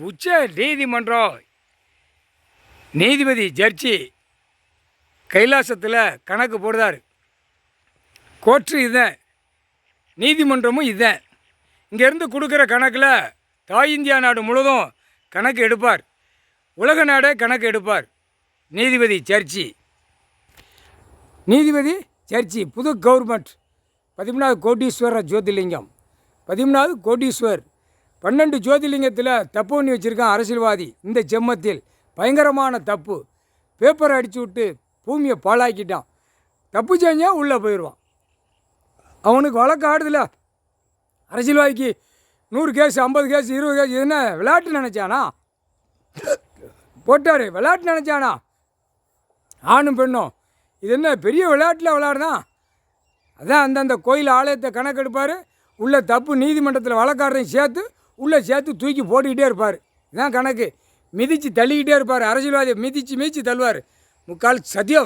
உச்ச நீதிமன்றம் நீதிபதி ஜட்ஜி கைலாசத்தில் கணக்கு போடுதார். கோர்ட்டு இதுதான், நீதிமன்றமும் இதுதான். இங்கேருந்து கொடுக்குற கணக்கில் தாய் இந்தியா நாடு முழுவதும் கணக்கு எடுப்பார், உலக நாடே கணக்கு எடுப்பார். நீதிபதி சர்ச்சி புது கவர்மெண்ட் 13வது கோடீஸ்வர ஜோதிர்லிங்கம். 13வது கோடீஸ்வர் 12 ஜோதிர்லிங்கத்தில் தப்பு பண்ணி வச்சுருக்கான் அரசியல்வாதி. இந்த ஜென்மத்தில் பயங்கரமான தப்பு. பேப்பரை அடித்து விட்டு பூமியை பாழாக்கிட்டான். தப்பு செஞ்சால் உள்ளே போயிடுவான். அவனுக்கு வழக்கு ஆடுதில்ல. அரசியல்வாதிக்கு 100 கேஸ் 50 கேஸ் 20 கேஸ். இது என்ன விளையாட்டு நினச்சானா? போட்டார், விளையாட்டு நினச்சானா? ஆணும் பெண்ணும் இது என்ன பெரிய விளையாட்டில் விளையாடுதான்? அதான் அந்தந்த கோயில் ஆலயத்தை கணக்கெடுப்பார். உள்ள தப்பு நீதிமன்றத்தில் வழக்காடுறதையும் சேர்த்து தூக்கி போட்டுக்கிட்டே இருப்பார். இதுதான் கணக்கு. மிதித்து தள்ளிக்கிட்டே இருப்பார். அரசியல்வாதியை மிதித்து தள்ளுவார். முக்கால் சத்தியம்.